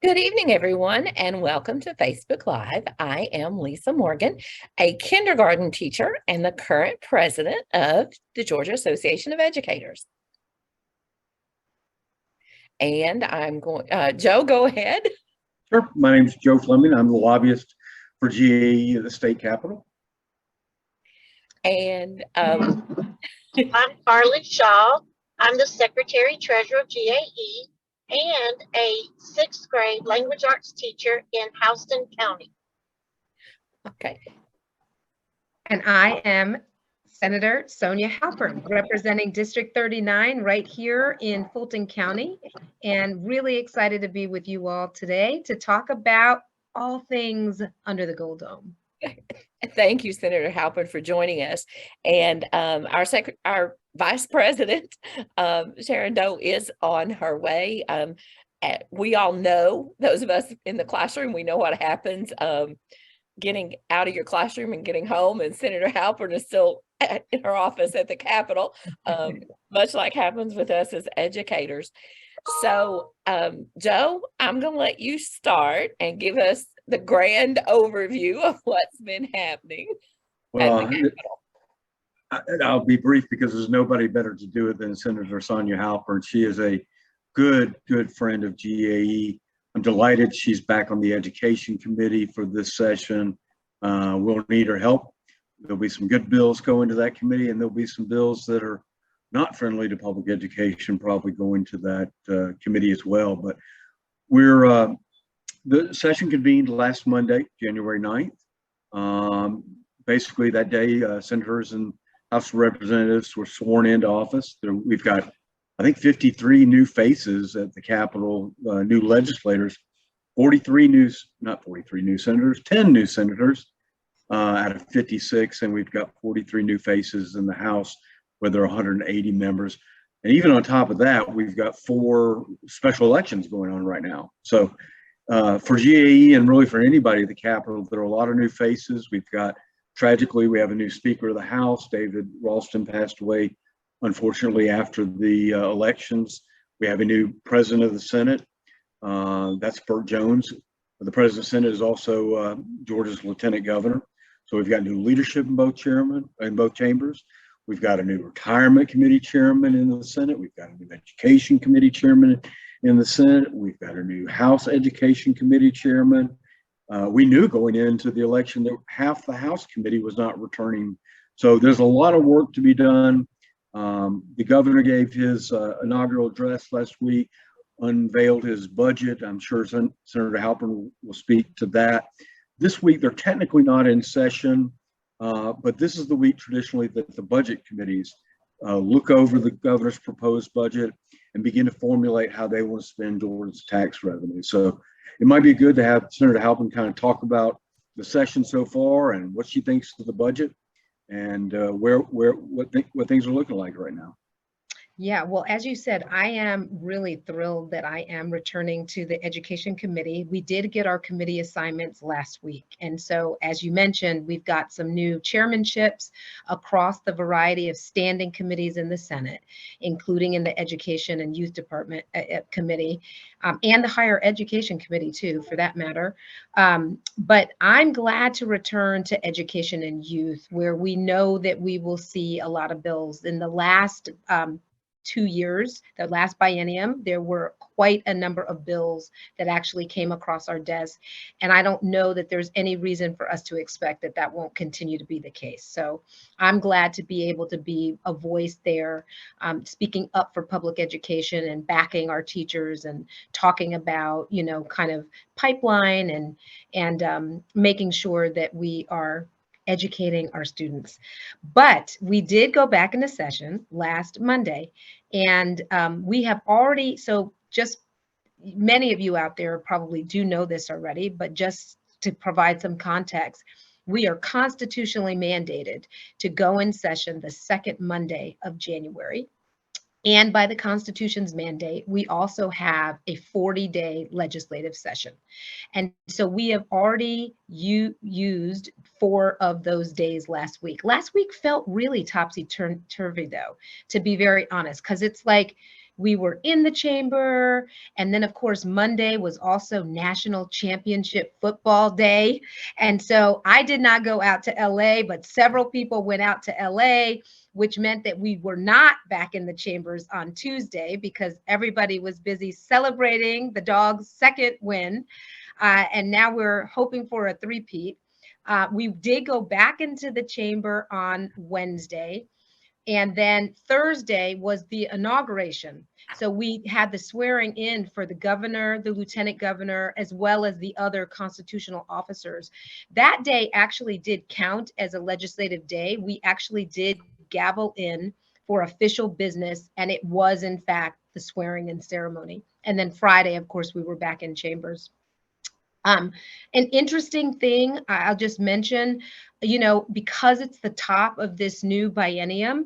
Good evening, everyone, and welcome to Facebook Live. I am Lisa Morgan, a kindergarten teacher and the current president of the Georgia Association of Educators. And I'm going, Joe, go ahead. Sure. My name is Joe Fleming. I'm the lobbyist for GAE at the state capitol. And I'm Carly Shaw. I'm the secretary treasurer of GAE and a sixth grade language arts teacher in Houston County. Okay. And I am Senator Sonya Halpern, representing District 39 right here in Fulton County, and really excited to be with you all today to talk about all things under the Gold Dome. Thank you, Senator Halpern, for joining us. And our Vice President, Sharon Doe, is on her way. We all know, those of us in the classroom, we know what happens getting out of your classroom and getting home, and Senator Halpern is still in her office at the Capitol, much like happens with us as educators. So, Joe, I'm going to let you start and give us the grand overview of what's been happening. Well, I'll be brief because there's nobody better to do it than Senator Sonya Halpern. She is a good friend of GAE. I'm delighted she's back on the education committee for this session. We'll need her help. There'll be some good bills going to that committee, and there'll be some bills that are not friendly to public education probably going to that committee as well. But the session convened last Monday, January 9th. Basically that day, senators and House of Representatives were sworn into office. We've got, I think, 53 new faces at the Capitol, new legislators, 10 new senators out of 56, and we've got 43 new faces in the House, where there are 180 members. And even on top of that, we've got 4 special elections going on right now. So for GAE and really for anybody at the Capitol, there are a lot of new faces. Tragically, we have a new Speaker of the House. David Ralston passed away, unfortunately, after the elections. We have a new President of the Senate. That's Burt Jones. The President of the Senate is also Georgia's Lieutenant Governor. So we've got new leadership in both chambers. We've got a new Retirement Committee Chairman in the Senate. We've got a new Education Committee Chairman in the Senate. We've got a new House Education Committee Chairman. We knew going into the election that half the House committee was not returning. So there's a lot of work to be done. The governor gave his inaugural address last week, unveiled his budget. I'm sure Senator Halpern will speak to that. This week, they're technically not in session, but this is the week traditionally that the budget committees look over the governor's proposed budget and begin to formulate how they want to spend Georgia's tax revenue. So it might be good to have Senator Halpern kind of talk about the session so far and what she thinks of the budget and what things are looking like right now. Yeah, well, as you said, I am really thrilled that I am returning to the Education Committee. We did get our committee assignments last week. And so, as you mentioned, we've got some new chairmanships across the variety of standing committees in the Senate, including in the Education and Youth Department Committee, and the Higher Education Committee, too, for that matter. But I'm glad to return to Education and Youth, where we know that we will see a lot of bills. In the last 2 years, the last biennium, there were quite a number of bills that actually came across our desk. And I don't know that there's any reason for us to expect that that won't continue to be the case. So I'm glad to be able to be a voice there, speaking up for public education and backing our teachers and talking about, kind of pipeline and making sure that we are educating our students. But we did go back into session last Monday, and we have already, so just many of you out there probably do know this already, but just to provide some context, we are constitutionally mandated to go in session the second Monday of January. And by the Constitution's mandate, we also have a 40-day legislative session. And so we have already used 4 of those days last week. Last week felt really topsy-turvy, though, to be very honest, because it's like we were in the chamber. And then, of course, Monday was also National Championship Football Day. And so I did not go out to LA, but several people went out to LA, which meant that we were not back in the chambers on Tuesday because everybody was busy celebrating the Dogs' second win. And now we're hoping for a three-peat. We did go back into the chamber on Wednesday. And then Thursday was the inauguration. So we had the swearing in for the governor, the lieutenant governor, as well as the other constitutional officers. That day actually did count as a legislative day. We actually did gavel in for official business, and it was, in fact, the swearing in ceremony. And then Friday, of course, we were back in chambers. An interesting thing I'll just mention, because it's the top of this new biennium,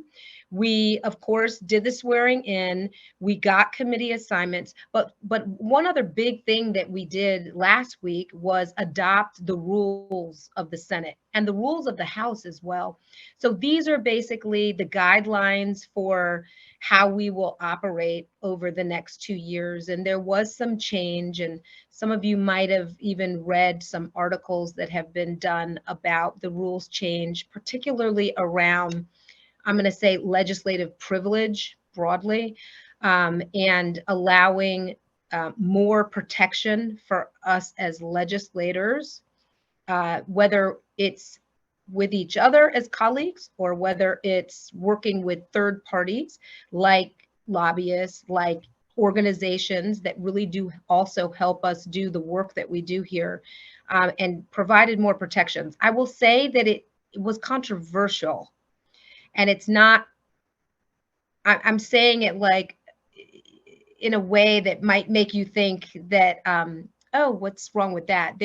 we, of course, did the swearing in, we got committee assignments, but one other big thing that we did last week was adopt the rules of the Senate and the rules of the House as well. So these are basically the guidelines for how we will operate over the next 2 years. And there was some change, and some of you might have even read some articles that have been done about the rules change, particularly around, I'm going to say, legislative privilege broadly, and allowing more protection for us as legislators, whether it's with each other as colleagues or whether it's working with third parties like lobbyists, like organizations that really do also help us do the work that we do here, and provided more protections. I will say that it was controversial, and it's not, I'm saying it like in a way that might make you think that, oh, what's wrong with that?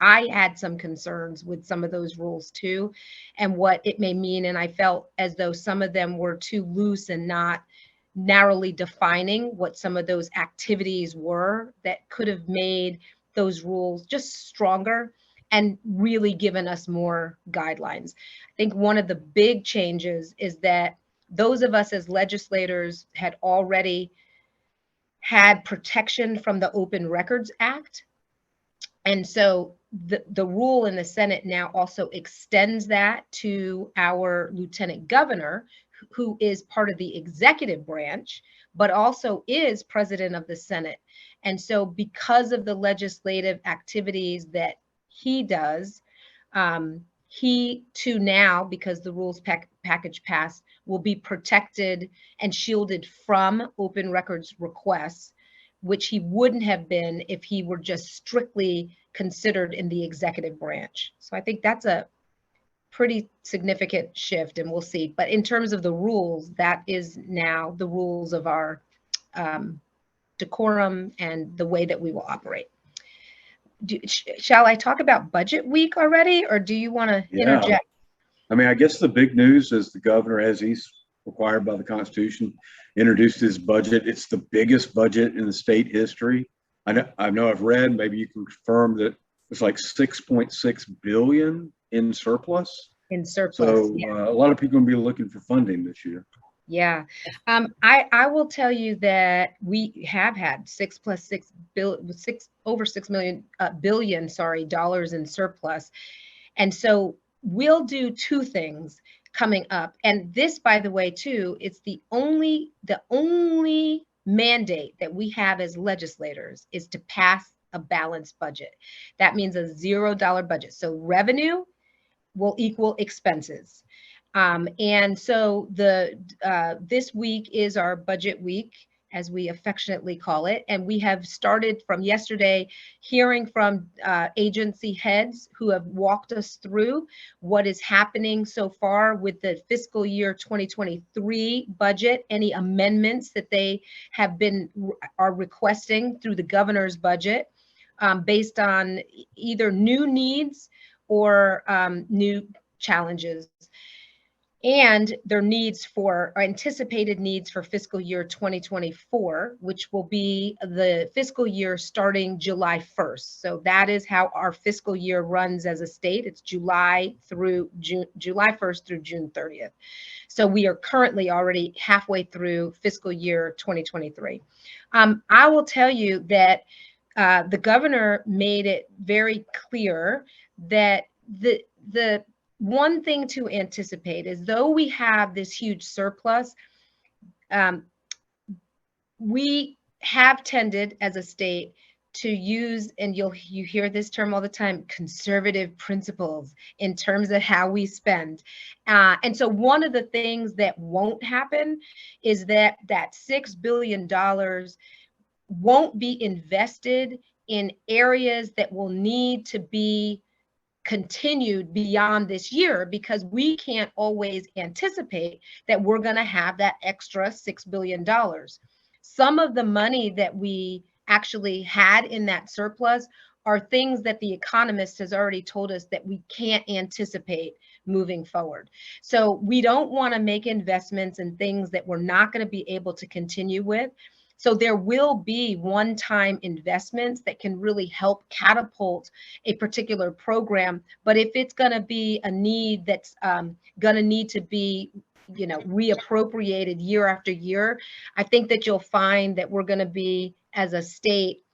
I had some concerns with some of those rules too, and what it may mean. And I felt as though some of them were too loose and not narrowly defining what some of those activities were that could have made those rules just stronger and really given us more guidelines. I think one of the big changes is that those of us as legislators had already had protection from the Open Records Act. And so the rule in the Senate now also extends that to our lieutenant governor, who is part of the executive branch, but also is president of the Senate. And so because of the legislative activities that he does, he too now, because the rules package passed, will be protected and shielded from open records requests, which he wouldn't have been if he were just strictly considered in the executive branch. So I think that's a pretty significant shift, and we'll see. But in terms of the rules, that is now the rules of our decorum and the way that we will operate. Shall I talk about budget week already, or do you want to interject? I mean, I guess the big news is the governor, as he's required by the Constitution, introduced his budget. It's the biggest budget in the state history. I know I've read, maybe you can confirm that it's like 6.6 billion in surplus. So yeah. A lot of people will be looking for funding this year. Yeah, I will tell you that we have had over $6 billion dollars in surplus, and so we'll do two things coming up. And this, by the way, too, it's the only mandate that we have as legislators is to pass a balanced budget. That means a $0 budget. So revenue will equal expenses. And so this week is our budget week, as we affectionately call it. And we have started from yesterday hearing from agency heads who have walked us through what is happening so far with the fiscal year 2023 budget, any amendments that they are requesting through the governor's budget, based on either new needs or new challenges. and their needs for, or anticipated needs for fiscal year 2024, which will be the fiscal year starting July 1st. So that is how our fiscal year runs as a state. It's July 1st through June 30th. So we are currently already halfway through fiscal year 2023. I will tell you that the governor made it very clear that the one thing to anticipate is, though we have this huge surplus, we have tended as a state to use, and you hear this term all the time, conservative principles in terms of how we spend. And so one of the things that won't happen is that $6 billion won't be invested in areas that will need to be continued beyond this year, because we can't always anticipate that we're going to have that extra $6 billion. Some of the money that we actually had in that surplus are things that the economist has already told us that we can't anticipate moving forward. So we don't want to make investments in things that we're not going to be able to continue with. So there will be one-time investments that can really help catapult a particular program. But if it's going to be a need that's going to need to be, reappropriated year after year, I think that you'll find that we're going to be, as a state,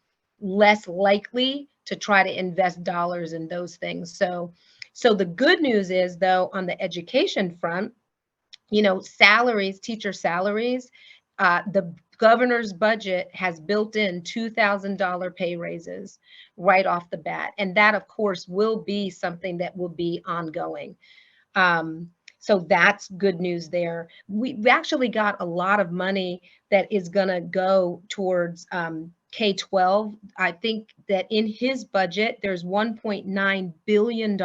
less likely to try to invest dollars in those things. So the good news is, though, on the education front, salaries, teacher salaries, the governor's budget has built in $2,000 pay raises right off the bat. And that, of course, will be something that will be ongoing. So that's good news there. We've actually got a lot of money that is going to go towards K-12. I think that in his budget, there's $1.9 billion.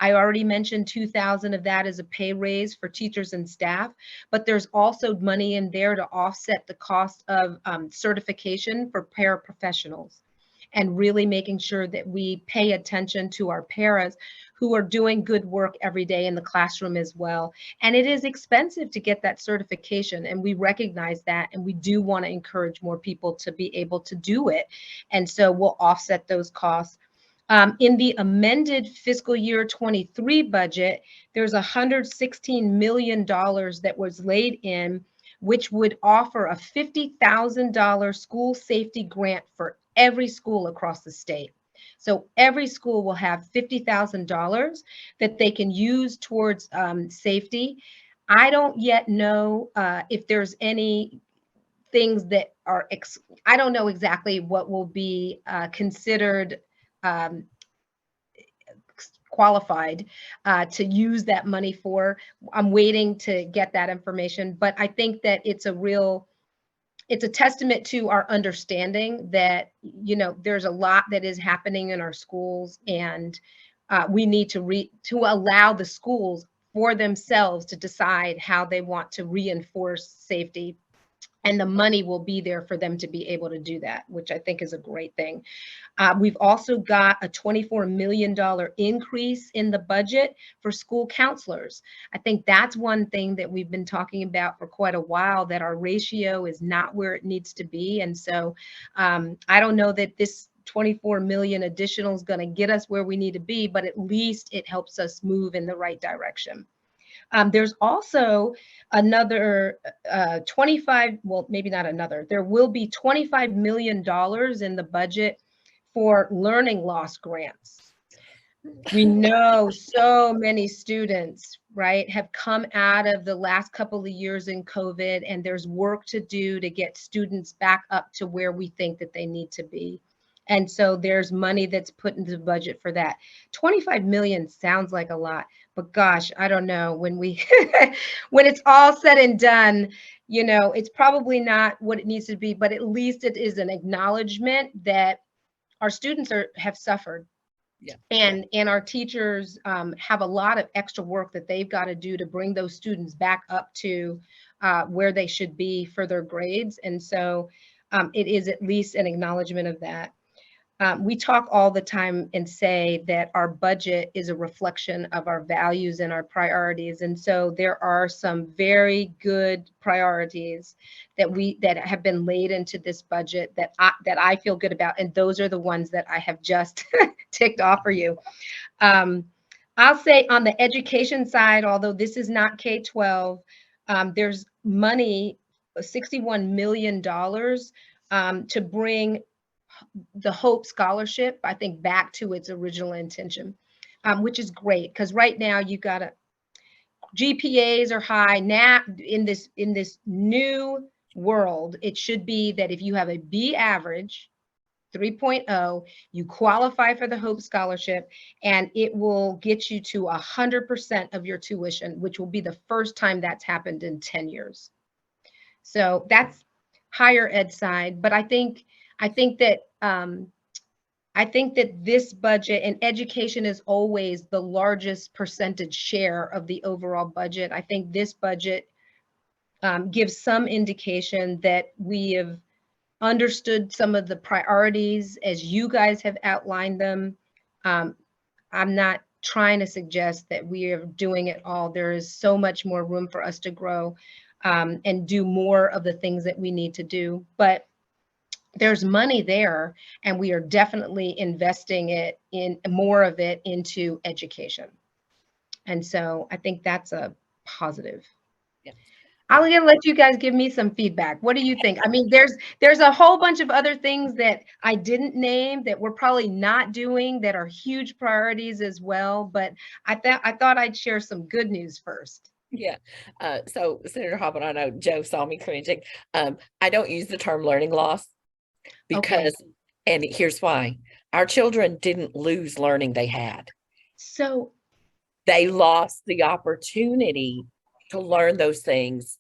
I already mentioned 2,000 of that is a pay raise for teachers and staff, but there's also money in there to offset the cost of certification for paraprofessionals, and really making sure that we pay attention to our paras who are doing good work every day in the classroom as well. And it is expensive to get that certification, and we recognize that, and we do want to encourage more people to be able to do it. And so we'll offset those costs. In the amended fiscal year 23 budget, there's $116 million that was laid in, which would offer a $50,000 school safety grant for every school across the state. So every school will have $50,000 that they can use towards safety. I don't yet know if there's any things that are, I don't know exactly what will be considered qualified to use that money for. I'm waiting to get that information, but I think that it's a testament to our understanding that, there's a lot that is happening in our schools, and we need to allow the schools for themselves to decide how they want to reinforce safety. And the money will be there for them to be able to do that, which I think is a great thing. We've also got a $24 million increase in the budget for school counselors. I think that's one thing that we've been talking about for quite a while, that our ratio is not where it needs to be. And so I don't know that this 24 million additional is going to get us where we need to be, but at least it helps us move in the right direction. There's also another 25, well, maybe not another, there will be $25 million in the budget for learning loss grants. We know so many students, right, have come out of the last couple of years in COVID, and there's work to do to get students back up to where we think that they need to be. And so there's money that's put into the budget for that. 25 million sounds like a lot, but gosh, I don't know, when we when it's all said and done, it's probably not what it needs to be, but at least it is an acknowledgement that our students have suffered. Yeah. And our teachers have a lot of extra work that they've got to do to bring those students back up to where they should be for their grades. And so it is at least an acknowledgement of that. we talk all the time and say that our budget is a reflection of our values and our priorities. And so there are some very good priorities that have been laid into this budget that I feel good about. And those are the ones that I have just ticked off for you. I'll say on the education side, although this is not K-12, there's money, $61 million to bring the Hope Scholarship, I think, back to its original intention, which is great because right now you got GPAs are high. Now in this new world, it should be that if you have a B average, 3.0, you qualify for the Hope Scholarship, and it will get you to 100% of your tuition, which will be the first time that's happened in 10 years. So that's higher ed side, but I think that this budget, and education is always the largest percentage share of the overall budget. I think this budget gives some indication that we have understood some of the priorities as you guys have outlined them. I'm not trying to suggest that we are doing it all. There is so much more room for us to grow and do more of the things that we need to do. But there's money there, and we are definitely investing it in more of it into education. And so I think that's a positive. Yeah. I'm gonna let you guys give me some feedback. What do you think? I mean, there's a whole bunch of other things that I didn't name that we're probably not doing that are huge priorities as well. But I thought I'd share some good news first. Yeah. So Senator Halpern, I know Joe saw me cringing. I don't use the term learning loss because, and here's why. Our children didn't lose learning they had. So they lost the opportunity to learn those things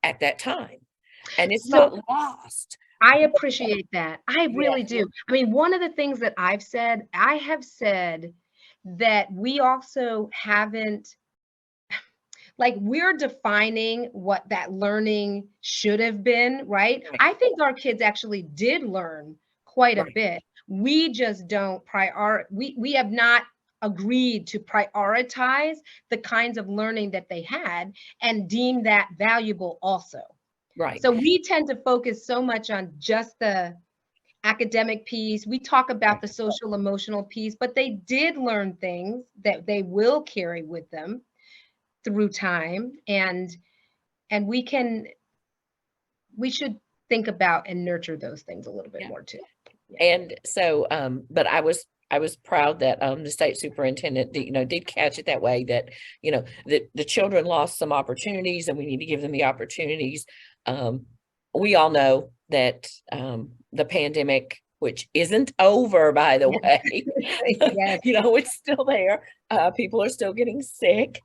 at that time. And it's not lost. I appreciate that. I really do. I mean, one of the things that I have said that we also haven't, like, we're defining what that learning should have been, right? I think our kids actually did learn quite a bit. We just don't we have not agreed to prioritize the kinds of learning that they had and deem that valuable also. Right. So we tend to focus so much on just the academic piece. We talk about the social emotional piece, but they did learn things that they will carry with them through time, and we should think about and nurture those things a little bit more too. And so but I was proud that the state superintendent did catch it that way, that the children lost some opportunities and we need to give them the opportunities. We all know that the pandemic, which isn't over, by the way, it's still there. People are still getting sick.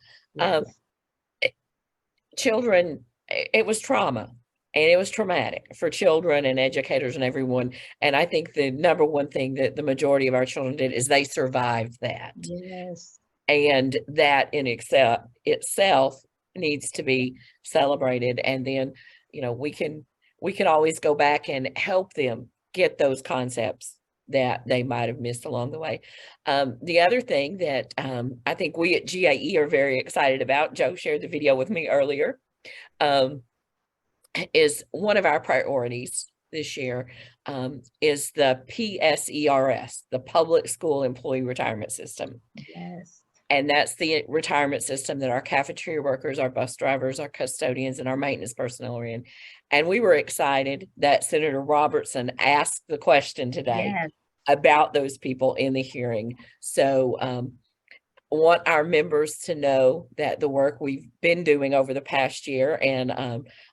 Children, it was trauma, and it was traumatic for children and educators and everyone. And I think the number one thing that the majority of our children did is they survived that. Yes. And that in itself needs to be celebrated. And then, we can always go back and help them get those concepts that they might have missed along the way. The other thing that I think we at GAE are very excited about, Joe shared the video with me earlier, is one of our priorities this year is the PSERS, the Public School Employee Retirement System. Yes. And that's the retirement system that our cafeteria workers, our bus drivers, our custodians, and our maintenance personnel are in. And we were excited that Senator Robertson asked the question today about those people in the hearing. So want our members to know that the work we've been doing over the past year, and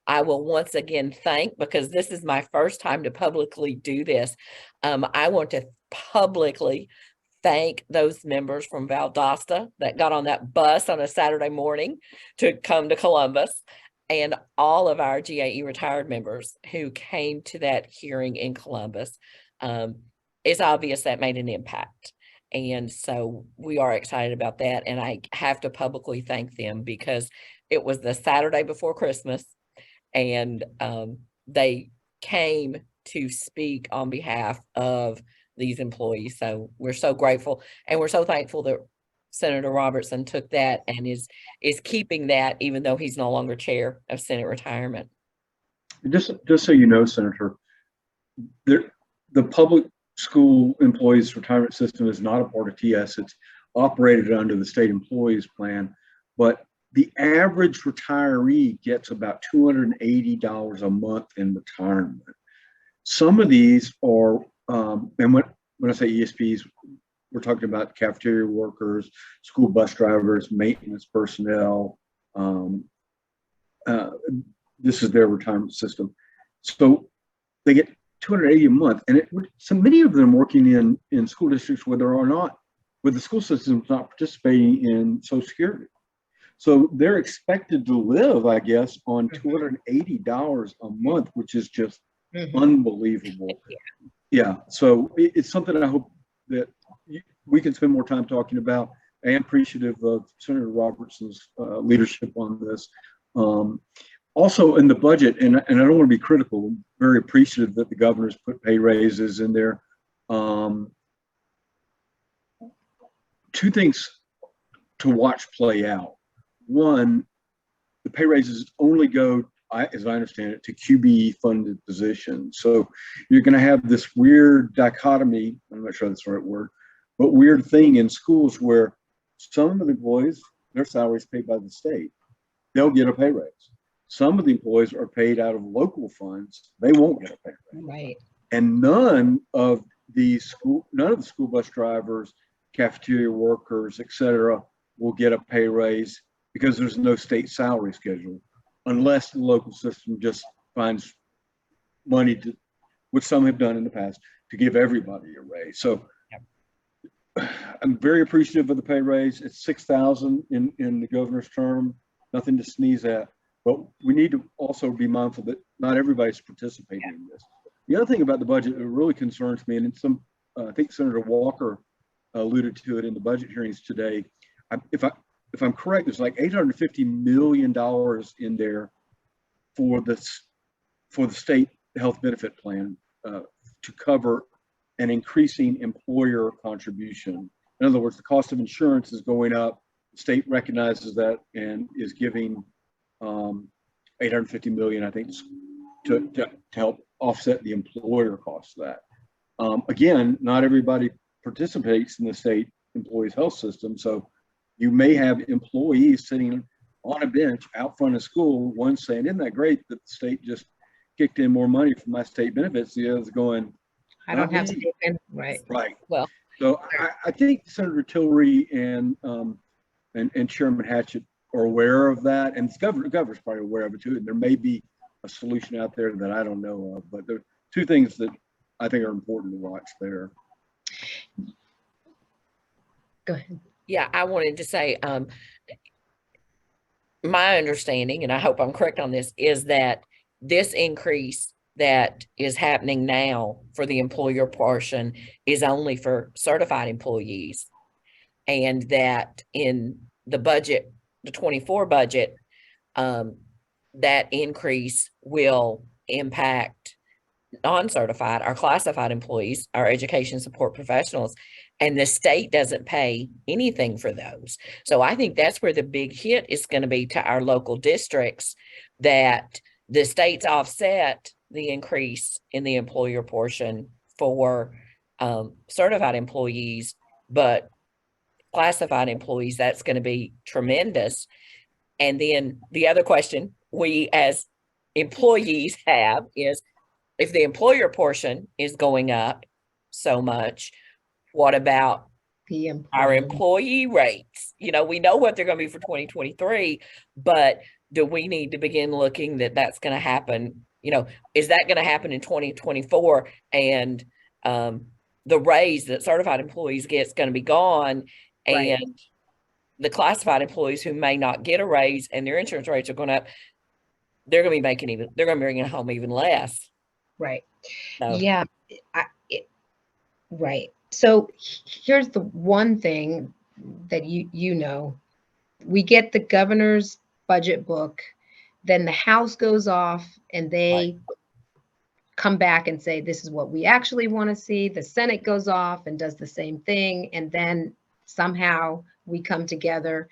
I will once again thank, because this is my first time to publicly do this, I want to publicly thank those members from Valdosta that got on that bus on a Saturday morning to come to Columbus, and all of our GAE retired members who came to that hearing in Columbus. It's obvious that made an impact. And so we are excited about that. And I have to publicly thank them because it was the Saturday before Christmas, and they came to speak on behalf of these employees. So we're so grateful, and we're so thankful that Senator Robertson took that and is keeping that, even though he's no longer chair of Senate retirement. Just so you know, Senator, the public school employees retirement system is not a part of TS. It's operated under the state employees plan, but the average retiree gets about $280 a month in retirement. Some of these are, and when I say ESPs, we're talking about cafeteria workers, school bus drivers, maintenance personnel. This is their retirement system. So they get $280 a month, and so many of them working in school districts where the school system is not participating in Social Security. So they're expected to live, I guess, on $280 a month, which is just unbelievable. Yeah. So it's something I hope that we can spend more time talking about. I am appreciative of Senator Robertson's leadership on this. Also in the budget, and I don't want to be critical, I'm very appreciative that the governor's put pay raises in there. Two things to watch play out. One, the pay raises only go, as I understand it, to QBE funded positions. So you're going to have this weird dichotomy, I'm not sure that's the right word, but weird thing in schools where some of the employees, their salaries paid by the state, they'll get a pay raise. Some of the employees are paid out of local funds, they won't get a pay raise. Right. And none of the school bus drivers, cafeteria workers, et cetera, will get a pay raise because there's no state salary schedule, unless the local system just finds money to, which some have done in the past, to give everybody a raise. So I'm very appreciative of the pay raise. It's $6,000 in the governor's term, nothing to sneeze at. But we need to also be mindful that not everybody's participating in this. The other thing about the budget that really concerns me, and I think Senator Walker alluded to it in the budget hearings today. If I'm correct, there's like $850 million in there for the state health benefit plan to cover an increasing employer contribution. In other words, the cost of insurance is going up. The state recognizes that and is giving $850 million, I think, to help offset the employer cost of that. Again, not everybody participates in the state employees health system. So you may have employees sitting on a bench out front of school, one saying, isn't that great that the state just kicked in more money for my state benefits? The other's going, I don't have to do it. Right. Right. Well, so I think Senator Tillery and Chairman Hatchett are aware of that, and the governor's probably aware of it too. And there may be a solution out there that I don't know of, but there are two things that I think are important to watch there. Go ahead. yeah, I wanted to say, my understanding, and I hope I'm correct on this, is that this increase that is happening now for the employer portion is only for certified employees. And that in the budget, the 24 budget, that increase will impact non-certified, our classified employees, our education support professionals, and the state doesn't pay anything for those. So I think that's where the big hit is going to be to our local districts, that the states offset the increase in the employer portion for certified employees, but classified employees, that's going to be tremendous. And then the other question we as employees have is, if the employer portion is going up so much, what about our employee rates? You know, we know what they're going to be for 2023, but do we need to begin looking that that's going to happen? You know, is that going to happen in 2024? And the raise that certified employees get is going to be gone. Right. And the classified employees who may not get a raise and their insurance rates are going up, they're going to be they're going to be bringing home even less. Right. So. Yeah. Right. So here's the one thing that you know, we get the governor's budget book, then the House goes off and they come back and say, this is what we actually want to see. The Senate goes off and does the same thing. And then somehow we come together,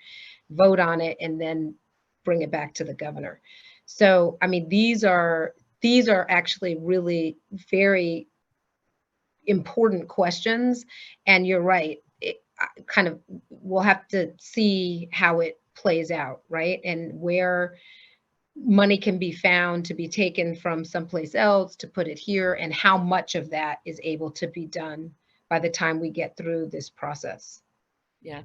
vote on it, and then bring it back to the governor. So, I mean, these are actually really very important questions. And you're right. We'll have to see how it plays out, right? And where money can be found to be taken from someplace else to put it here, and how much of that is able to be done by the time we get through this process. Yeah.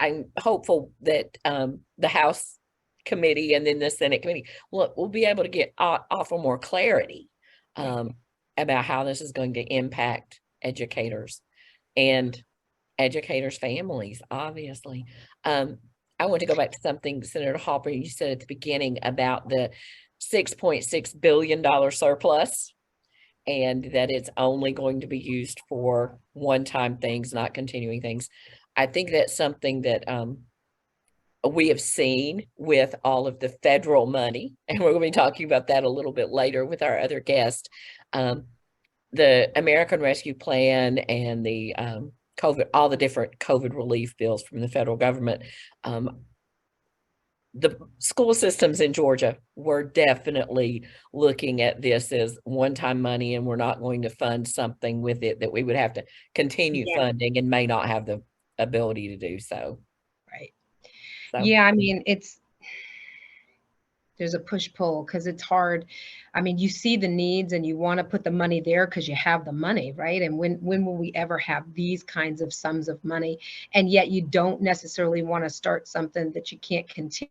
I'm hopeful that the House committee and then the Senate committee will be able to get offer more clarity about how this is going to impact educators and educators' families, obviously. I want to go back to something, Senator Halpern, you said at the beginning about the $6.6 billion surplus, and that it's only going to be used for one-time things, not continuing things. I think that's something that we have seen with all of the federal money, and we're going to be talking about that a little bit later with our other guest. The American Rescue Plan and the COVID, all the different COVID relief bills from the federal government. The school systems in Georgia were definitely looking at this as one-time money, and we're not going to fund something with it that we would have to continue funding and may not have the ability to do so. Right. So. Yeah, I mean, there's a push-pull because it's hard. I mean, you see the needs and you want to put the money there because you have the money, right? And when will we ever have these kinds of sums of money? And yet you don't necessarily want to start something that you can't continue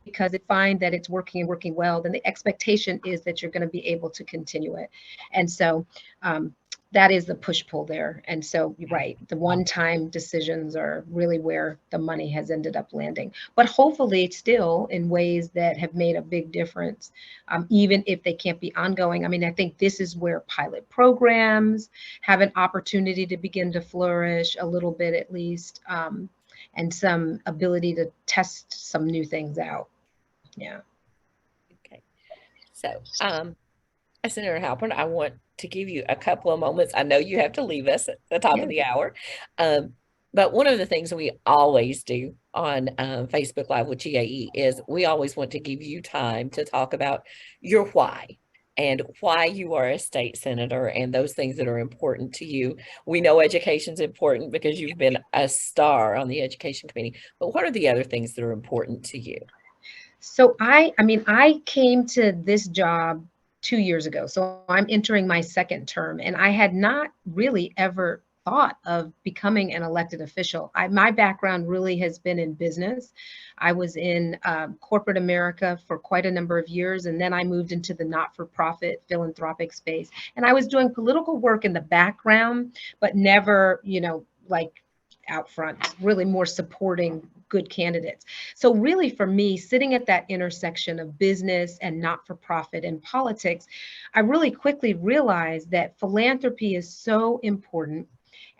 because they find that it's working and working well, then the expectation is that you're going to be able to continue it. And so that is the push-pull there. And so you're right, the one-time decisions are really where the money has ended up landing, but hopefully still in ways that have made a big difference, even if they can't be ongoing. I mean, I think this is where pilot programs have an opportunity to begin to flourish a little bit at least, and some ability to test some new things out. Yeah. Okay. So, Senator Halpern, I want to give you a couple of moments. I know you have to leave us at the top of the hour. But one of the things we always do on Facebook Live with GAE is we always want to give you time to talk about your why and why you are a state senator and those things that are important to you. We know education is important because you've been a star on the education committee, but what are the other things that are important to you? So I mean, I came to this job 2 years ago. So I'm entering my second term, and I had not really ever thought of becoming an elected official. My background really has been in business. I was in corporate America for quite a number of years, and then I moved into the not-for-profit philanthropic space. And I was doing political work in the background, but never, like out front, really more supporting good candidates. So really for me, sitting at that intersection of business and not-for-profit and politics, I really quickly realized that philanthropy is so important.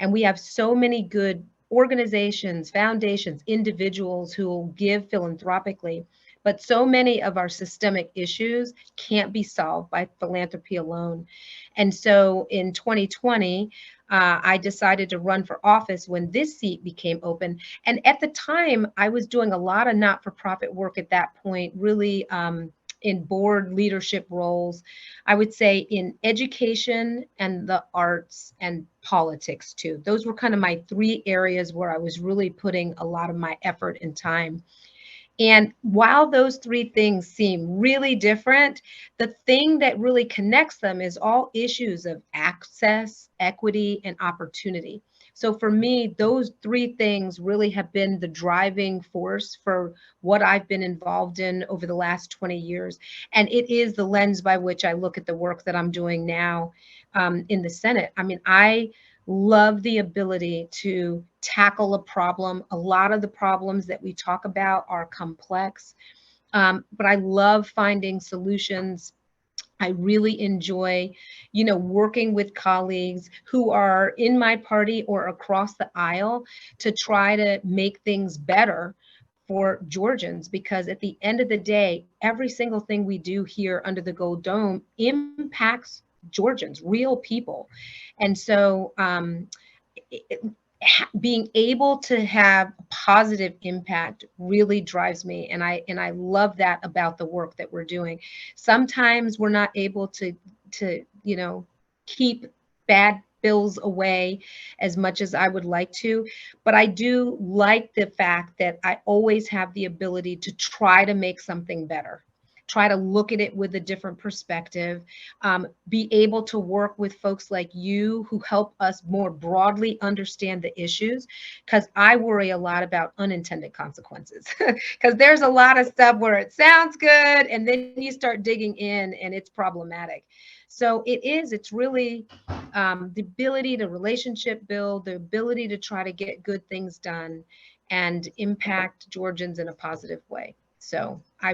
And we have so many good organizations, foundations, individuals who will give philanthropically, but so many of our systemic issues can't be solved by philanthropy alone. And so in 2020, I decided to run for office when this seat became open. And at the time, I was doing a lot of not-for-profit work at that point, really in board leadership roles, I would say in education and the arts and politics too. Those were kind of my three areas where I was really putting a lot of my effort and time. And while those three things seem really different, the thing that really connects them is all issues of access, equity, and opportunity. So for me, those three things really have been the driving force for what I've been involved in over the last 20 years. And it is the lens by which I look at the work that I'm doing now in the Senate. I mean, I love the ability to tackle a problem. A lot of the problems that we talk about are complex, but I love finding solutions. I really enjoy, working with colleagues who are in my party or across the aisle to try to make things better for Georgians, because at the end of the day, every single thing we do here under the Gold Dome impacts Georgians, real people. And so being able to have a positive impact really drives me, and I love that about the work that we're doing. Sometimes we're not able to keep bad bills away as much as I would like to, but I do like the fact that I always have the ability to try to make something better, try to look at it with a different perspective, be able to work with folks like you who help us more broadly understand the issues, because I worry a lot about unintended consequences, because there's a lot of stuff where it sounds good and then you start digging in and it's problematic. So it's really the ability to relationship build, the ability to try to get good things done and impact Georgians in a positive way. So I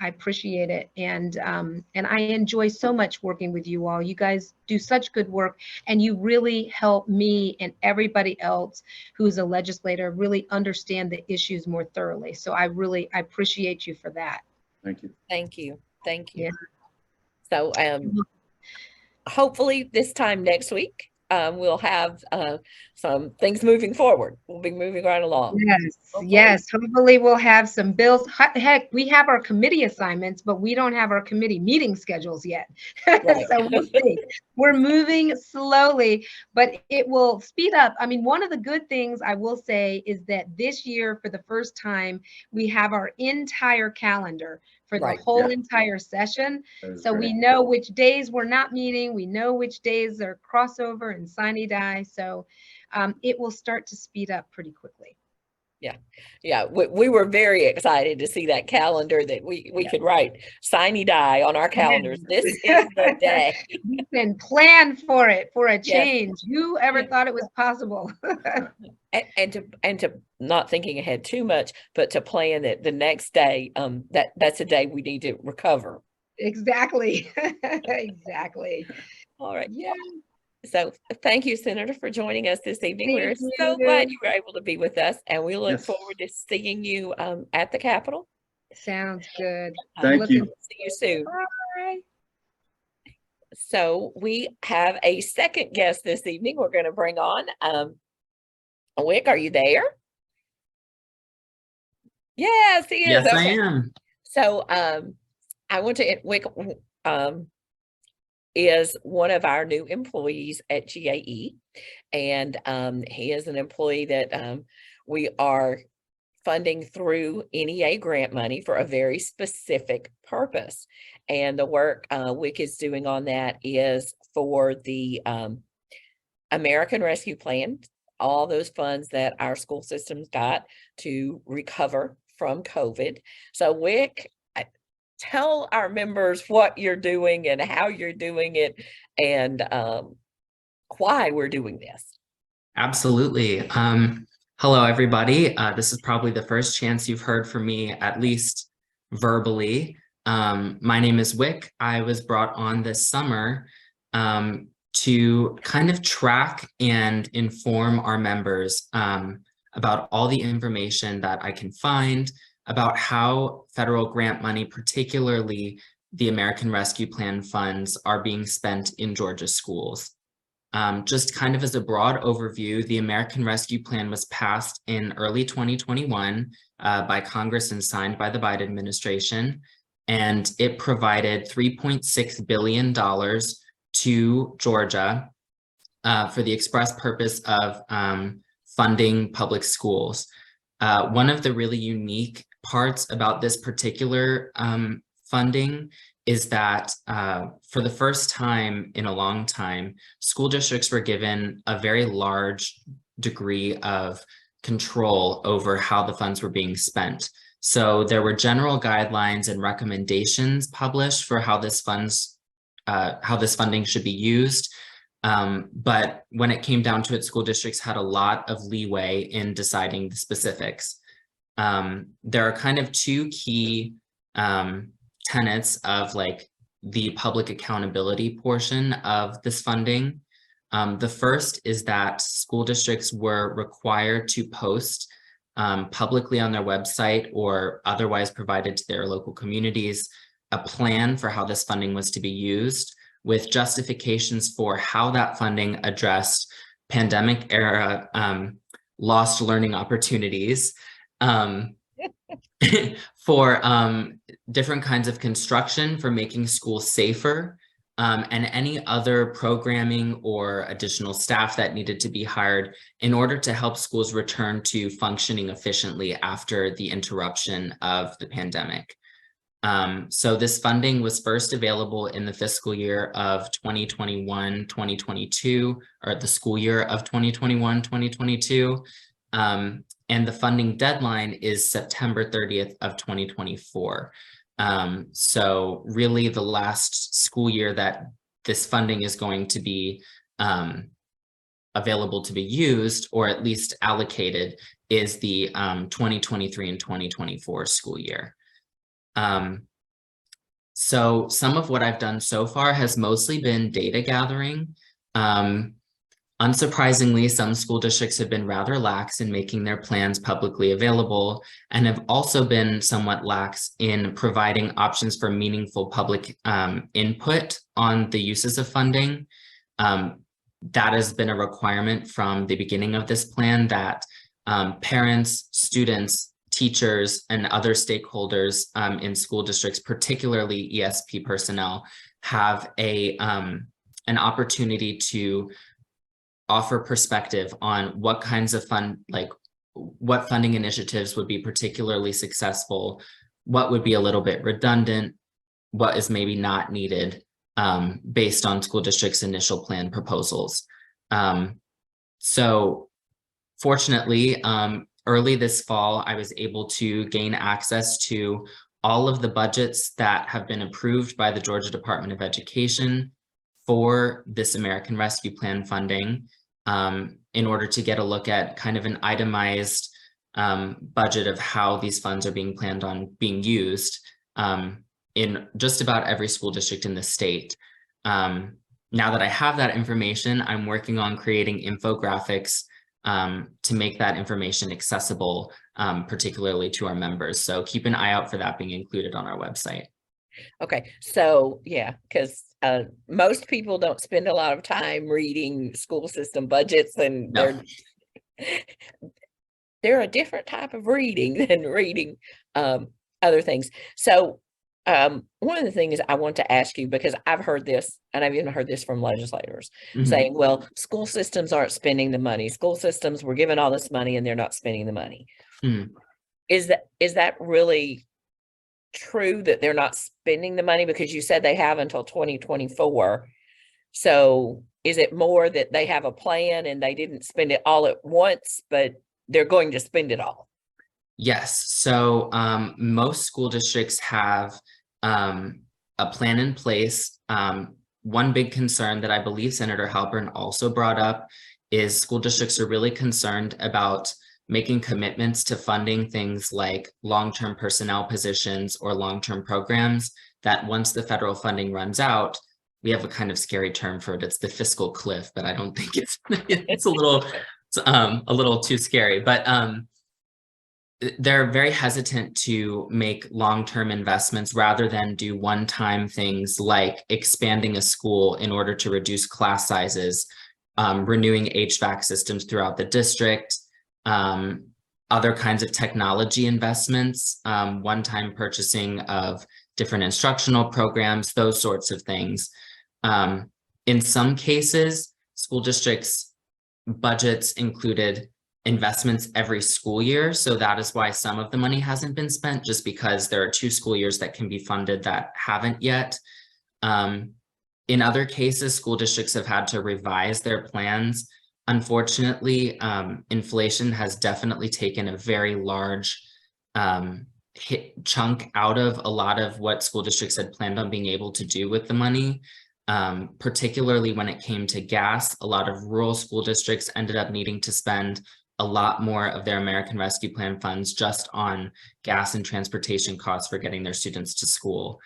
appreciate it. And I enjoy so much working with you all. You guys do such good work, and you really help me and everybody else who's a legislator really understand the issues more thoroughly. So I appreciate you for that. Thank you. Thank you. Thank you. Yeah. So hopefully this time next week, we'll have some things moving forward. We'll be moving right along. Yes, Hopefully. yes. Hopefully we'll have some bills. Heck, we have our committee assignments, but we don't have our committee meeting schedules yet. Right. So we'll see. We're moving slowly, but it will speed up. I mean, one of the good things I will say is that this year, for the first time, we have our entire calendar for the Right. whole entire session. So great. we know which days we're not meeting. We know which days are crossover and sine die. So it will start to speed up pretty quickly. Yeah, we were very excited to see that calendar that we could write sine die on our calendars. This is the day. We can plan for it, for a Yes. change. Who ever thought it was possible? And to not thinking ahead too much, but to plan that the next day, that's a day we need to recover. Exactly. Exactly. All right. Yeah. So thank you, Senator, for joining us this evening. We're Thank so you. glad you were able to be with us, and we look Yes. forward to seeing you at the Capitol. Sounds good. Thank you. See you soon. Bye. So we have a second guest this evening we're going to bring on. Wyck, are you there? Yes, he is. Yes, I Okay. am. So I want to Wyck is one of our new employees at GAE, and he is an employee that we are funding through NEA grant money for a very specific purpose. And the work Wyck is doing on that is for the American Rescue Plan, all those funds that our school systems got to recover from COVID. So Wyck, tell our members what you're doing and how you're doing it, and why we're doing this. Absolutely. Hello, everybody. This is probably the first chance you've heard from me, at least verbally. My name is Wyck. I was brought on this summer to kind of track and inform our members about all the information that I can find about how federal grant money, particularly the American Rescue Plan funds, are being spent in Georgia schools. Just kind of as a broad overview, the American Rescue Plan was passed in early 2021 by Congress and signed by the Biden administration, and it provided $3.6 billion to Georgia for the express purpose of funding public schools. One of the really unique parts about this particular funding is that for the first time in a long time, school districts were given a very large degree of control over how the funds were being spent. So there were general guidelines and recommendations published for how this funding should be used. But when it came down to it, school districts had a lot of leeway in deciding the specifics. There are kind of two key tenets of like the public accountability portion of this funding. The first is that school districts were required to post publicly on their website or otherwise provided to their local communities a plan for how this funding was to be used, with justifications for how that funding addressed pandemic era lost learning opportunities, for different kinds of construction for making schools safer, and any other programming or additional staff that needed to be hired in order to help schools return to functioning efficiently after the interruption of the pandemic. So this funding was first available in the fiscal year of 2021-2022, or the school year of 2021-2022. And the funding deadline is September 30th of 2024. So really the last school year that this funding is going to be available to be used, or at least allocated, is the 2023 and 2024 school year. So some of what I've done so far has mostly been data gathering. Unsurprisingly, some school districts have been rather lax in making their plans publicly available, and have also been somewhat lax in providing options for meaningful public input on the uses of funding. That has been a requirement from the beginning of this plan, that parents, students, teachers, and other stakeholders in school districts, particularly ESP personnel, have an opportunity to offer perspective on what kinds of what funding initiatives would be particularly successful, what would be a little bit redundant, what is maybe not needed, based on school districts' initial plan proposals. So fortunately, early this fall, I was able to gain access to all of the budgets that have been approved by the Georgia Department of Education for this American Rescue Plan funding, in order to get a look at kind of an itemized budget of how these funds are being planned on being used in just about every school district in the state. Now that I have that information, I'm working on creating infographics to make that information accessible, particularly to our members. So keep an eye out for that being included on our website. Okay, so yeah, because most people don't spend a lot of time reading school system budgets, and they're a different type of reading than reading other things. So one of the things I want to ask you, because I've heard this, and I've even heard this from legislators saying, well, school systems aren't spending the money. School systems were given all this money and they're not spending the money. Is that really true, that they're not spending the money? Because you said they have until 2024. So is it more that they have a plan and they didn't spend it all at once, but they're going to spend it all? Yes. So most school districts have a plan in place. One big concern that I believe Senator Halpern also brought up is school districts are really concerned about making commitments to funding things like long-term personnel positions or long-term programs that once the federal funding runs out, we have a kind of scary term for it. It's the fiscal cliff, but I don't think it's a little too scary, but they're very hesitant to make long-term investments rather than do one-time things like expanding a school in order to reduce class sizes, renewing HVAC systems throughout the district, other kinds of technology investments, one-time purchasing of different instructional programs, those sorts of things. In some cases, school districts' budgets included investments every school year. So that is why some of the money hasn't been spent, just because there are 2 school years that can be funded that haven't yet. In other cases, school districts have had to revise their plans. Unfortunately, inflation has definitely taken a very large chunk out of a lot of what school districts had planned on being able to do with the money. Particularly when it came to gas, a lot of rural school districts ended up needing to spend a lot more of their American Rescue Plan funds just on gas and transportation costs for getting their students to school.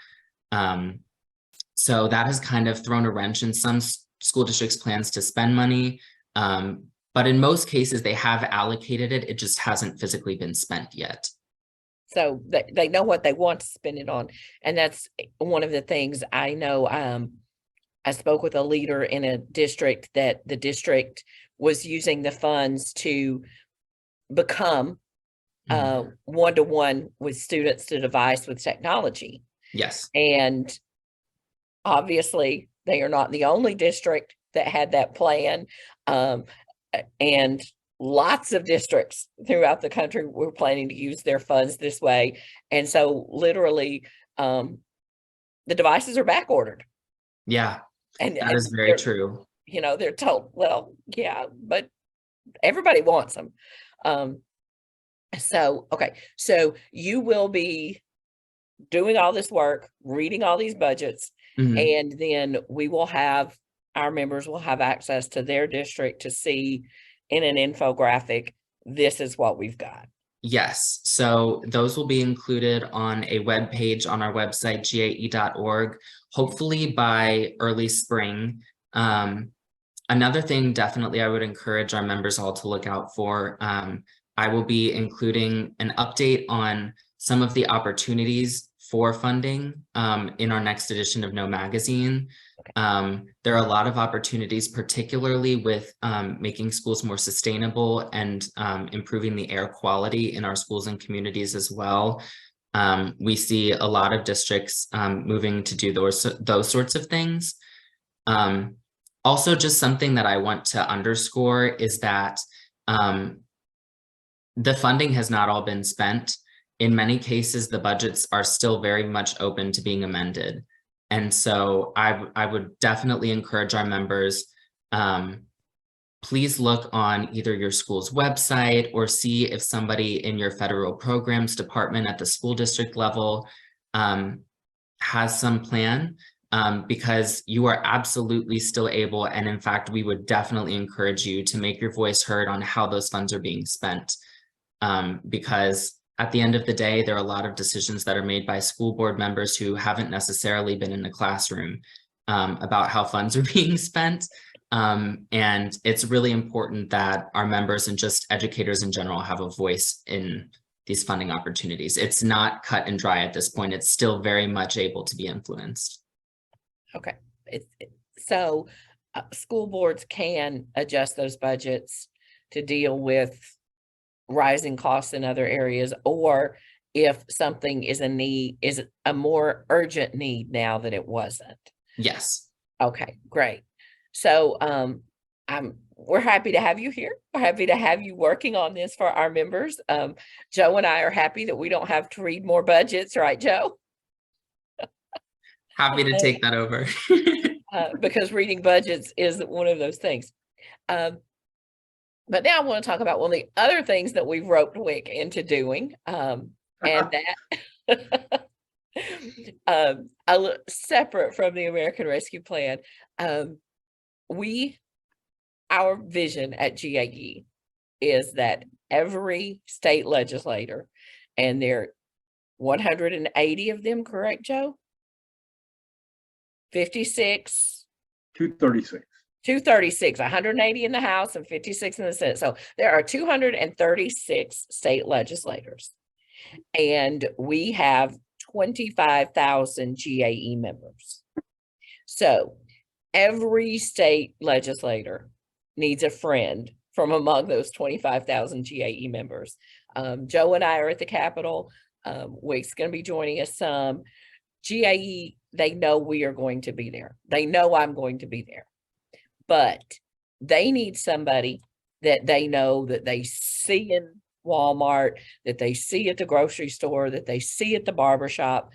So that has kind of thrown a wrench in some school districts' plans to spend money. But in most cases, they have allocated it. It just hasn't physically been spent yet. So they know what they want to spend it on. And that's one of the things I know. I spoke with a leader in a district that the district was using the funds to become one-to-one with students to device with technology. Yes. And obviously they are not the only district that had that plan. And lots of districts throughout the country were planning to use their funds this way. And so literally the devices are back ordered. Yeah, And that is very true. You know, they're told, well, yeah, but everybody wants them. So, okay. So you will be doing all this work, reading all these budgets, and then we will have, our members will have access to their district to see in an infographic, this is what we've got. Yes, so those will be included on a web page on our website, gae.org, hopefully by early spring. Another thing definitely I would encourage our members all to look out for, I will be including an update on some of the opportunities for funding in our next edition of No Magazine. There are a lot of opportunities, particularly with making schools more sustainable and improving the air quality in our schools and communities as well. We see a lot of districts moving to do those sorts of things. Also, just something that I want to underscore is that the funding has not all been spent. In many cases, the budgets are still very much open to being amended. And so I would definitely encourage our members, please look on either your school's website or see if somebody in your federal programs department at the school district level has some plan, because you are absolutely still able. And in fact, we would definitely encourage you to make your voice heard on how those funds are being spent, because at the end of the day, there are a lot of decisions that are made by school board members who haven't necessarily been in the classroom about how funds are being spent. And it's really important that our members and just educators in general have a voice in these funding opportunities. It's not cut and dry at this point. It's still very much able to be influenced. Okay. So school boards can adjust those budgets to deal with rising costs in other areas, or if something is a more urgent need now than it wasn't. Yes. Okay, great. So we're happy to have you here. We're happy to have you working on this for our members. Joe and I are happy that we don't have to read more budgets, right, Joe? Happy to take that over. Because reading budgets is one of those things. But now I want to talk about one of the other things that we've roped Wyck into doing, and that separate from the American Rescue Plan, our vision at GAE is that every state legislator, and there are 180 of them, correct, Joe? 56. 236. 236, 180 in the House and 56 in the Senate. So there are 236 state legislators, and we have 25,000 GAE members. So every state legislator needs a friend from among those 25,000 GAE members. Joe and I are at the Capitol. Wyck's going to be joining us some. GAE, they know we are going to be there. They know I'm going to be there. But they need somebody that they know, that they see in Walmart, that they see at the grocery store, that they see at the barbershop.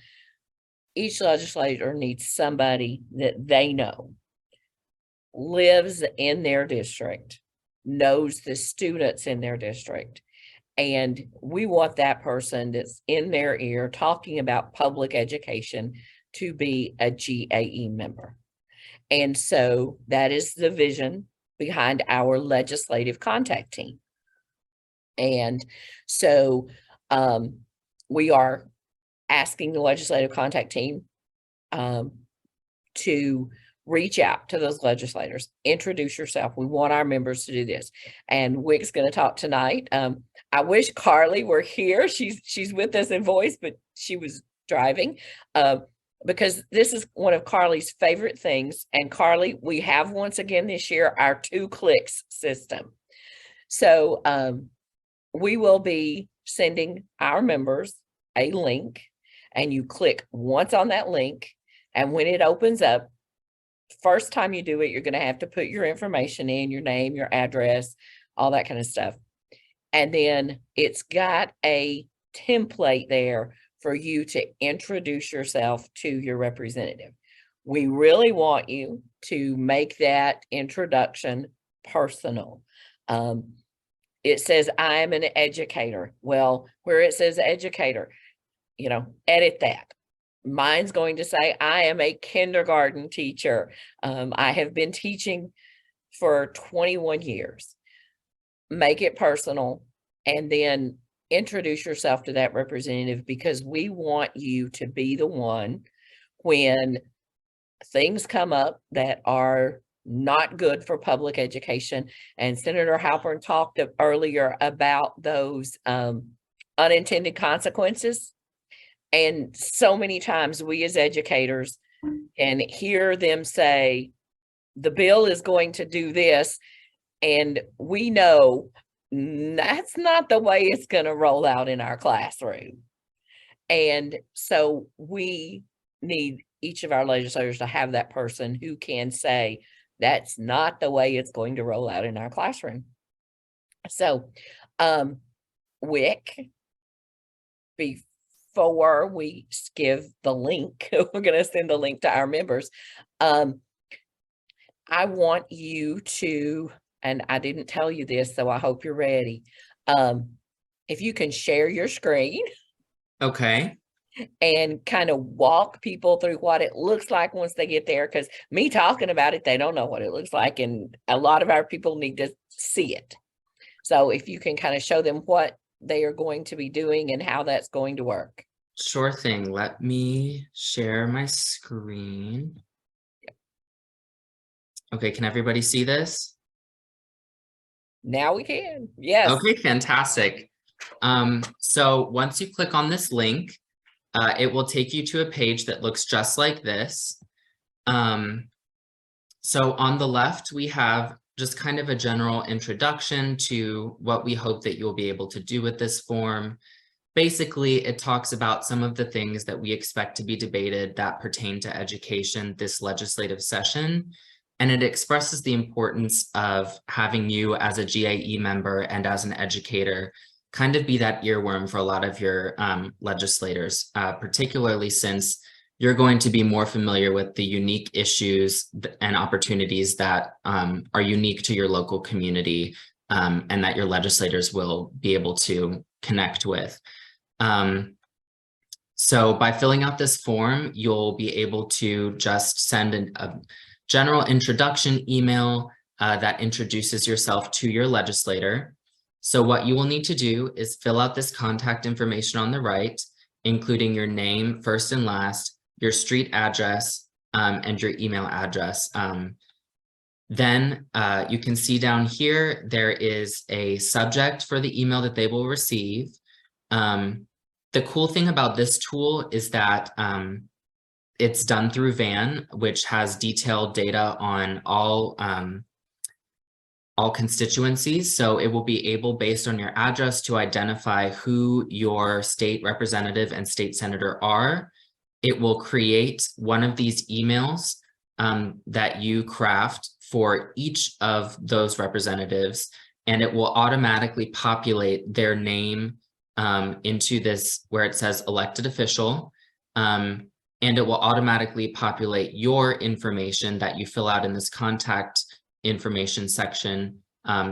Each legislator needs somebody that they know lives in their district, knows the students in their district. And we want that person that's in their ear talking about public education to be a GAE member. And so that is the vision behind our legislative contact team. And so we are asking the legislative contact team to reach out to those legislators, introduce yourself. We want our members to do this. And Wyck's going to talk tonight. I wish Carly were here. She's with us in voice, but she was driving. Because this is one of Carly's favorite things. And Carly, we have once again this year our 2 clicks system. So we will be sending our members a link, and you click once on that link. And when it opens up, first time you do it, you're going to have to put your information in, your name, your address, all that kind of stuff. And then it's got a template there for you to introduce yourself to your representative. We really want you to make that introduction personal. It says, I'm an educator. Well, where it says educator, edit that. Mine's going to say, I am a kindergarten teacher. I have been teaching for 21 years. Make it personal, and then introduce yourself to that representative, because we want you to be the one when things come up that are not good for public education. And Senator Halpern talked earlier about those unintended consequences. And so many times we as educators can hear them say, the bill is going to do this, and we know that's not the way it's going to roll out in our classroom. And so we need each of our legislators to have that person who can say, that's not the way it's going to roll out in our classroom. So, Wyck, before we give the link, we're going to send the link to our members. I want you to, and I didn't tell you this, so I hope you're ready. If you can share your screen. Okay. And kind of walk people through what it looks like once they get there, because me talking about it, they don't know what it looks like, and a lot of our people need to see it. So if you can kind of show them what they are going to be doing and how that's going to work. Sure thing. Let me share my screen. Okay, can everybody see this? Now we can. Yes. Okay, fantastic. So once you click on this link, it will take you to a page that looks just like this. So on the left, we have just kind of a general introduction to what we hope that you'll be able to do with this form. Basically, it talks about some of the things that we expect to be debated that pertain to education this legislative session. And it expresses the importance of having you as a GAE member and as an educator kind of be that earworm for a lot of your legislators, particularly since you're going to be more familiar with the unique issues and opportunities that are unique to your local community, and that your legislators will be able to connect with. So by filling out this form, you'll be able to just send a general introduction email that introduces yourself to your legislator. So what you will need to do is fill out this contact information on the right, including your name, first and last, your street address, and your email address. Then you can see down here, there is a subject for the email that they will receive. The cool thing about this tool is that it's done through VAN, which has detailed data on all constituencies. So it will be able, based on your address, to identify who your state representative and state senator are. It will create one of these emails that you craft for each of those representatives, and it will automatically populate their name into this where it says elected official, and it will automatically populate your information that you fill out in this contact information section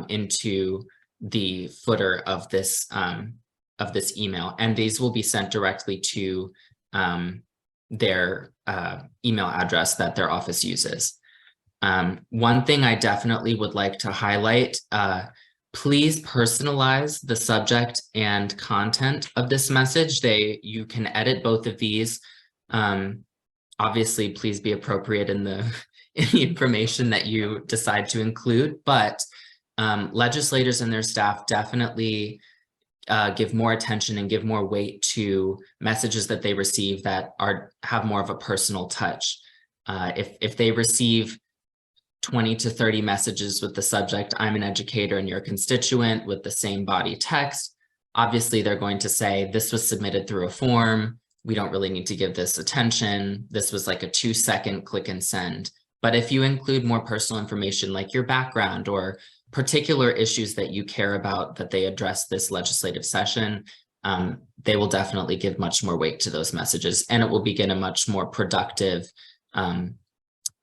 into the footer of this email, and these will be sent directly to their email address that their office uses. One thing I definitely would like to highlight, please personalize the subject and content of this message. You can edit both of these. Obviously, please be appropriate in any information that you decide to include, but legislators and their staff definitely give more attention and give more weight to messages that they receive that have more of a personal touch. If they receive 20 to 30 messages with the subject, I'm an educator and you're a constituent, with the same body text, obviously they're going to say, this was submitted through a form. We don't really need to give this attention. This was like a 2-second click and send. But if you include more personal information like your background or particular issues that you care about that they address this legislative session, they will definitely give much more weight to those messages, and it will begin a much more productive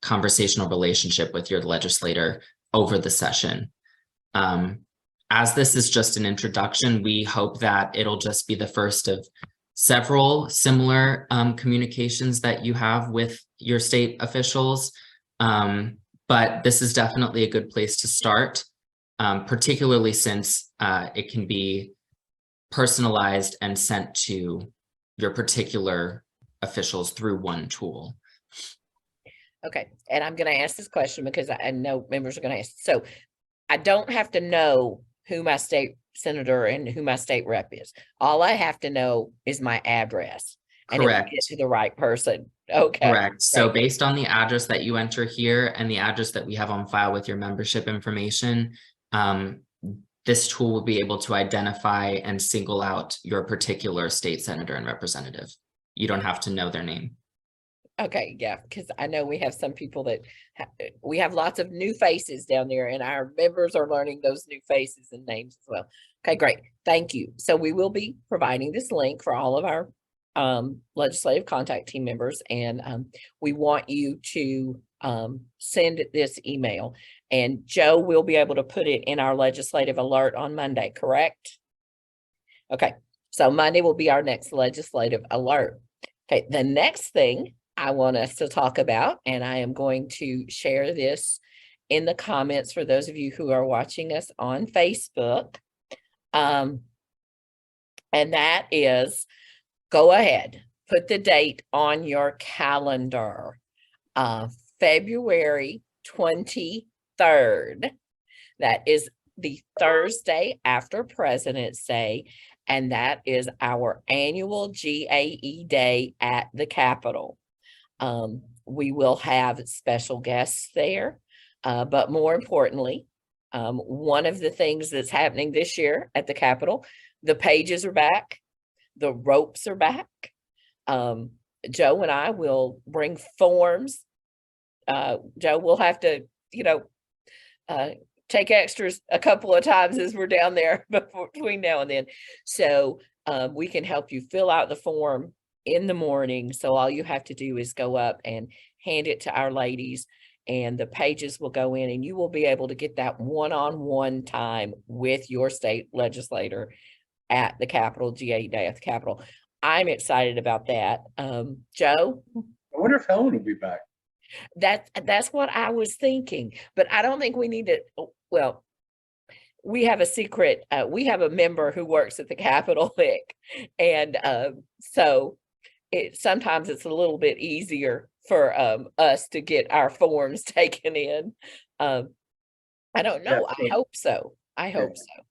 conversational relationship with your legislator over the session. As this is just an introduction, we hope that it'll just be the first of several similar communications that you have with your state officials. But this is definitely a good place to start, particularly since it can be personalized and sent to your particular officials through one tool. Okay, and I'm going to ask this question because I know members are going to ask. So I don't have to know who my state senator and who my state rep is. All I have to know is my address. And Correct. get to the right person. Okay. Correct. So Great. based on the address that you enter here and the address that we have on file with your membership information, this tool will be able to identify and single out your particular state senator and representative. You don't have to know their name. Okay, yeah, because I know we have some people that we have lots of new faces down there, and our members are learning those new faces and names as well. Okay, great. Thank you. So we will be providing this link for all of our legislative contact team members, and we want you to send this email, and Joe will be able to put it in our legislative alert on Monday, correct? Okay, so Monday will be our next legislative alert. Okay, the next thing I want us to talk about, and I am going to share this in the comments for those of you who are watching us on Facebook. And that is, go ahead, put the date on your calendar, February 23rd. That is the Thursday after President's Day, and that is our annual GAE Day at the Capitol. We will have special guests there, but more importantly, one of the things that's happening this year at the Capitol, the pages are back, the ropes are back. Joe and I will bring forms. Joe will have to, take extras a couple of times as we're down there between now and then. So we can help you fill out the form in the morning. So all you have to do is go up and hand it to our ladies, and the pages will go in, and you will be able to get that one-on-one time with your state legislator at the Capitol, GAE Day at the Capitol. I'm excited about that. Joe? I wonder if Helen will be back. That's what I was thinking, but I don't think we need to. Well, we have a secret. We have a member who works at the Capitol, Wyck, and so sometimes it's a little bit easier for us to get our forms taken in. I don't know. Yeah, I hope so. I hope so.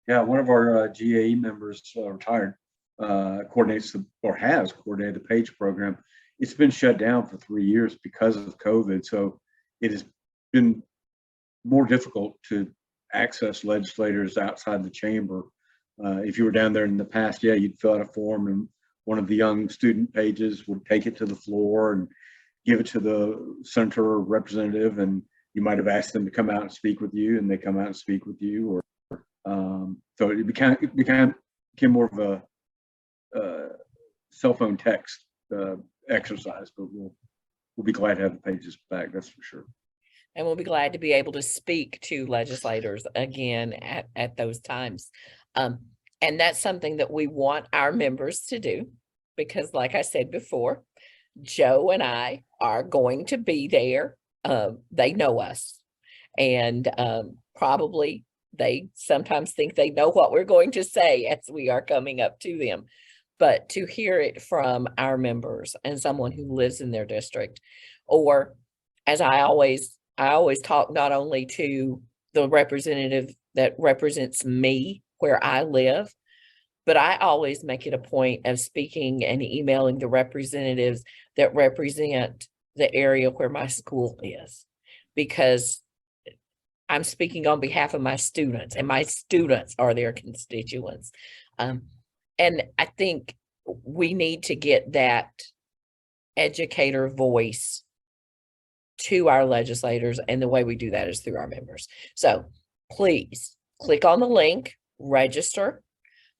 Yeah, one of our GAE members, retired, coordinates or has coordinated the PAGE program. It's been shut down for 3 years because of COVID, so it has been more difficult to access legislators outside the chamber. If you were down there in the past, yeah, you'd fill out a form, and one of the young student pages would take it to the floor and give it to the senator or representative, and you might have asked them to come out and speak with you, and they come out and speak with you. Or so it became more of a cell phone text exercise. But we'll be glad to have the pages back, that's for sure. And we'll be glad to be able to speak to legislators again at those times. And that's something that we want our members to do, because like I said before, Joe and I are going to be there. They know us, and probably they sometimes think they know what we're going to say as we are coming up to them. But to hear it from our members and someone who lives in their district, or as I always talk not only to the representative that represents me where I live, but I always make it a point of speaking and emailing the representatives that represent the area where my school is, because I'm speaking on behalf of my students, and my students are their constituents. And I think we need to get that educator voice to our legislators, and the way we do that is through our members. So please click on the link, register.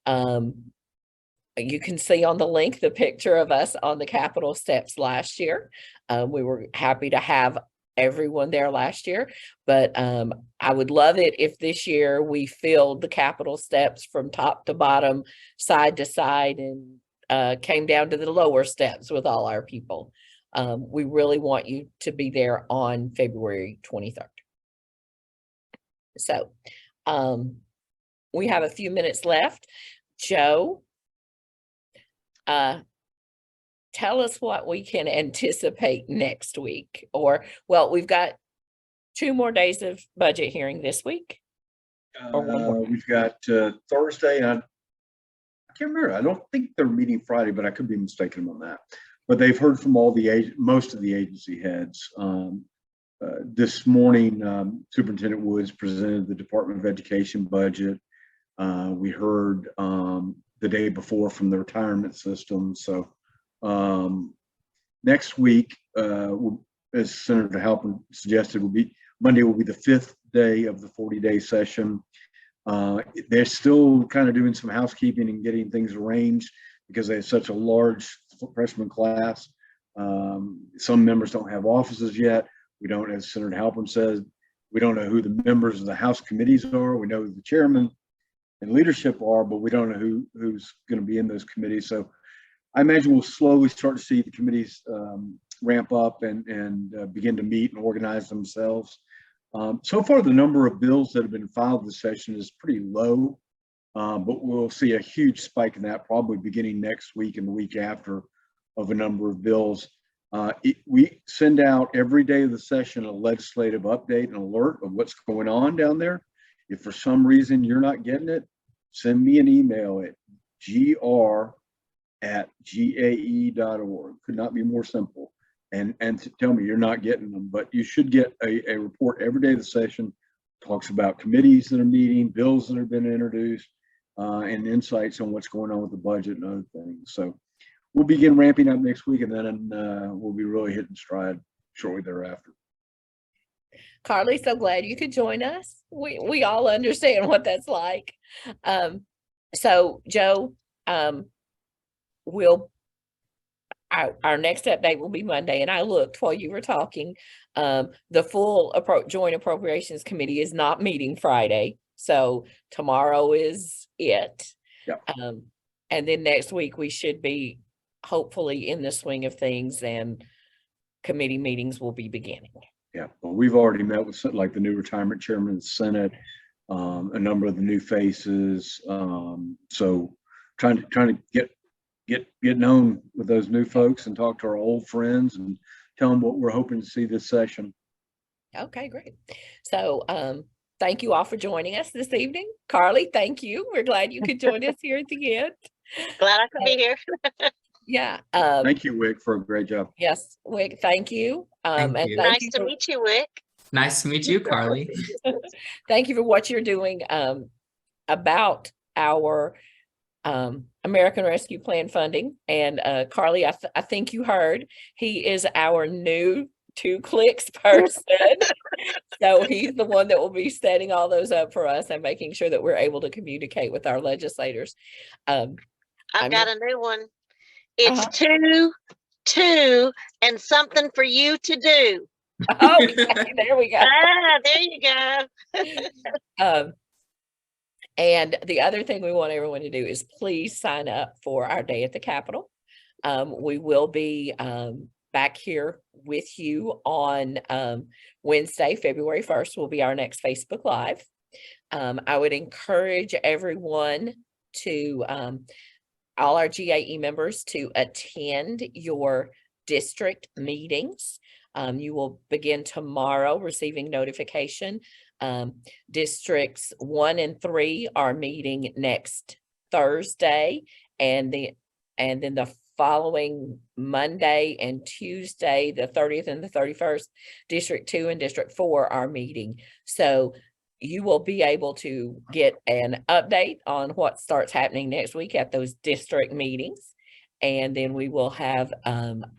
You can see on the link the picture of us on the Capitol steps last year. We were happy to have everyone there last year, but I would love it if this year we filled the Capitol steps from top to bottom, side to side, and came down to the lower steps with all our people. We really want you to be there on February 23rd. So we have a few minutes left. Joe, tell us what we can anticipate next week, or, well, we've got 2 more days of budget hearing this week. Or one more. We've got Thursday, and I can't remember. I don't think they're meeting Friday, but I could be mistaken on that. But they've heard from most of the agency heads. This morning, Superintendent Woods presented the Department of Education budget. We heard the day before from the retirement system. So next week, as Senator Halpern suggested, Monday will be the 5th day of the 40-day session. They're still kind of doing some housekeeping and getting things arranged because they have such a large freshman class. Some members don't have offices yet. We don't, as Senator Halpern says, we don't know who the members of the House committees are. We know who the chairman and leadership are, but we don't know who's going to be in those committees. So I imagine we'll slowly start to see the committees ramp up and begin to meet and organize themselves. So far, the number of bills that have been filed this session is pretty low, but we'll see a huge spike in that probably beginning next week and the week after of a number of bills. We send out every day of the session a legislative update and alert of what's going on down there. If for some reason you're not getting it, send me an email at gr@gae.org. Could not be more simple. And to tell me you're not getting them, but you should get a report every day of the session. Talks about committees that are meeting, bills that have been introduced, and insights on what's going on with the budget and other things. So we'll begin ramping up next week, and then we'll be really hitting stride shortly thereafter. Carly, so glad you could join us. We all understand what that's like. So Joe, our next update will be Monday, and I looked while you were talking. The full Joint Appropriations Committee is not meeting Friday, so tomorrow is it. Yep. And then next week we should be hopefully in the swing of things, and committee meetings will be beginning. Yeah, well, we've already met with like the new retirement chairman of the Senate, a number of the new faces. So trying to get known with those new folks and talk to our old friends and tell them what we're hoping to see this session. Okay, great. So thank you all for joining us this evening. Carly, thank you. We're glad you could join us here at the end. Glad I could be here. Yeah. Thank you, Wyck, for a great job. Yes, Wyck, thank you. Thank And you. thank Nice you to for, meet you, Wyck. Nice to meet you, Carly. thank you for what you're doing about our American Rescue Plan funding. And Carly, I think you heard, he is our new 2 clicks person. So he's the one that will be setting all those up for us and making sure that we're able to communicate with our legislators. I've I'm got not- a new one. It's Uh-huh. two, and something for you to do. Okay, there we go. There you go. And the other thing we want everyone to do is please sign up for our day at the Capitol. We will be back here with you on Wednesday, February 1st will be our next Facebook Live. I would encourage everyone to, all our GAE members, to attend your district meetings. You will begin tomorrow receiving notification. Districts 1 and 3 are meeting next Thursday, and then the following Monday and Tuesday, the 30th and the 31st, District 2 and District 4 are meeting. So you will be able to get an update on what starts happening next week at those district meetings. And then we will have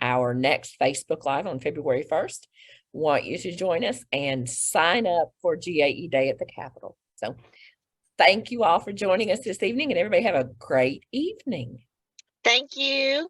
our next Facebook Live on February 1st. Want you to join us and sign up for GAE Day at the Capitol. So thank you all for joining us this evening, and everybody have a great evening. Thank you.